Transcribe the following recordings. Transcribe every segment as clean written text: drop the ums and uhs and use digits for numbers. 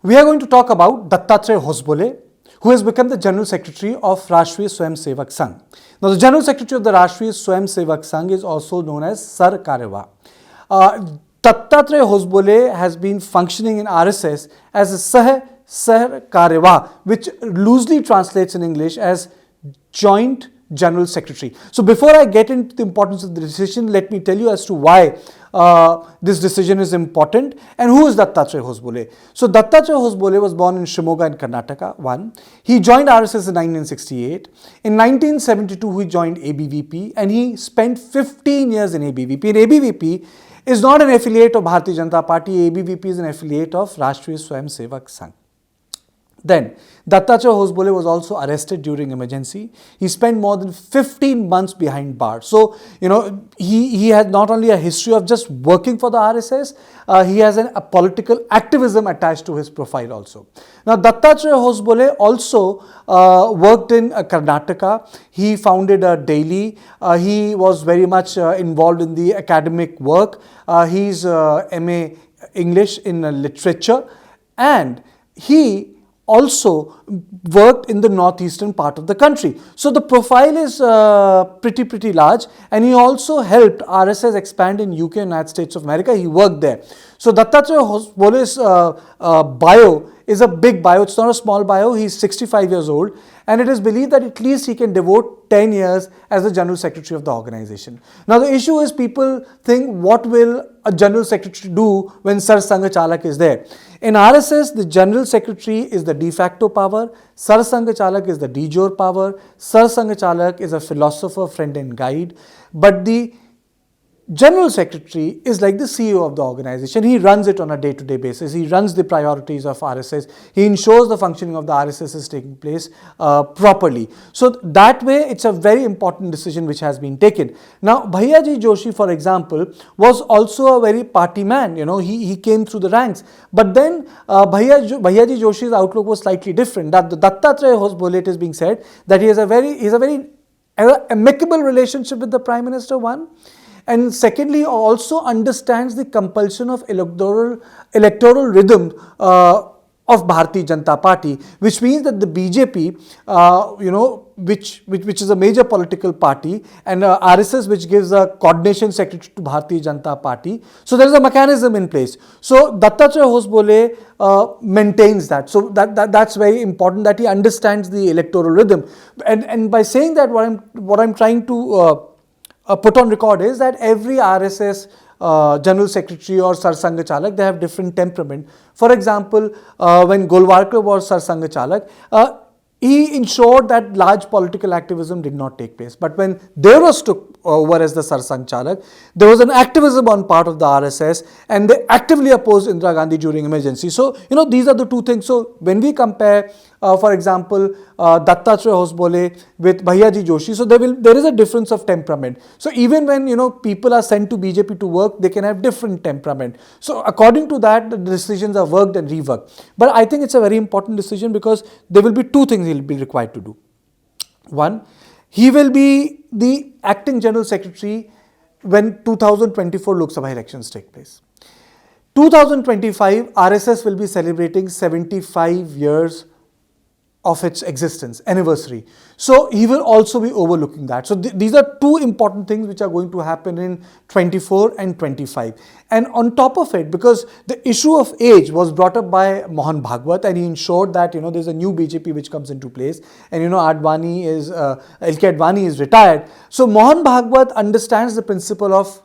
We are going to talk about Dattatreya Hosbole, who has become the General Secretary of Rashtriya Swayamsevak Sangh. Now, the General Secretary of the Rashtriya Swayamsevak Sangh is also known as Sar Karwa. Dattatreya Hosbole has been functioning in RSS as a Sar Karwa, which loosely translates in English as Joint General Secretary. So before I get into the importance of the decision, let me tell you as to why this decision is important and who is Dattatreya Hosbole. So Dattatreya Hosbole was born in Shimoga in Karnataka, one. He joined RSS in 1968. In 1972, he joined ABVP and he spent 15 years in ABVP. And ABVP is not an affiliate of Bharatiya Janata Party. ABVP is an affiliate of Rashtriya Swayamsevak Sangh. Then, Dattatreya Hosbole was also arrested during emergency. He spent more than 15 months behind bars. So, he has not only a history of just working for the RSS, he has a political activism attached to his profile also. Now, Dattatreya Hosbole also worked in Karnataka. He founded a daily. He was very much involved in the academic work. He's MA English in literature, and he also worked in the northeastern part of the country. So the profile is pretty large, and he also helped RSS expand in UK, United States of America. He worked there. So Dattatreya Hosbole's bio is a big bio. It's not a small bio. He's 65 years old, and it is believed that at least he can devote 10 years as the General Secretary of the organization. Now the issue is, people think, what will a General Secretary do when Sar Sangha Chalak is there? In RSS, the General Secretary is the de facto power, Sar Sangha Chalak is the de jure power, Sar Sangha Chalak is a philosopher, friend and guide, but the General Secretary is like the CEO of the organization. He runs it on a day-to-day basis. He runs the priorities of RSS. He ensures the functioning of the RSS is taking place properly. So that way, it's a very important decision which has been taken. Now, Bhaiyaji Joshi, for example, was also a very party man. He came through the ranks. But then Bhaiyaji Joshi's outlook was slightly different. That the Dattatreya Hosbole, it is being said that he has a very amicable relationship with the Prime Minister, one. And secondly, also understands the compulsion of electoral rhythm of Bharatiya Janata Party, which means that the BJP, which is a major political party, and RSS, which gives a coordination secretary to Bharatiya Janata Party. So there is a mechanism in place. So Dattatreya Hosbole maintains that. So that's very important, that he understands the electoral rhythm. And by saying that, what I'm trying to put on record is that every RSS General Secretary or Sar Sangha Chalak, they have different temperament. For example, when Golwalkar was Sar Sangha Chalak, he ensured that large political activism did not take place. But when Devras took over as the Sar Sangha Chalak, there was an activism on part of the RSS, and they actively opposed Indira Gandhi during emergency. So, these are the two things. So, when we compare, for example, Dattatreya Hosbole with Bhaiyaji Joshi, so there is a difference of temperament. So, even when, people are sent to BJP to work, they can have different temperament. So, according to that, the decisions are worked and reworked. But I think it's a very important decision, because there will be two things he will be required to do. One, he will be the acting General Secretary when 2024 Lok Sabha elections take place. 2025, RSS will be celebrating 75 years of its existence, anniversary. So he will also be overlooking that. So these are two important things which are going to happen in 24 and 25. And on top of it, because the issue of age was brought up by Mohan Bhagwat, and he ensured that, there's a new BJP which comes into place, and Advani is, LK Advani is retired. So Mohan Bhagwat understands the principle of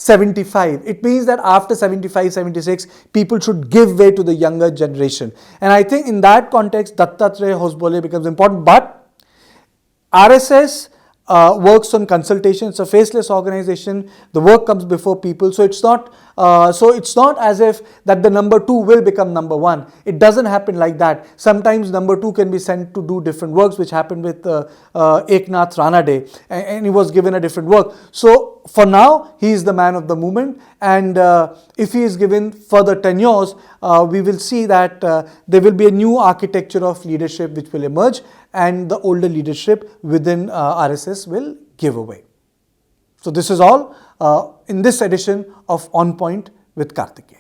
75. It means that after 75, 76, people should give way to the younger generation. And I think in that context, Dattatreya Hosbole becomes important. But RSS works on consultation. It's a faceless organization. The work comes before people. So it's not as if that the number 2 will become number 1. It doesn't happen like that. Sometimes number 2 can be sent to do different works, which happened with Eknath Ranade, and he was given a different work. So for now, he is the man of the moment, and if he is given further tenures, we will see that there will be a new architecture of leadership which will emerge, and the older leadership within RSS will give away. So this is all. in this edition of On Point with Karthikeya.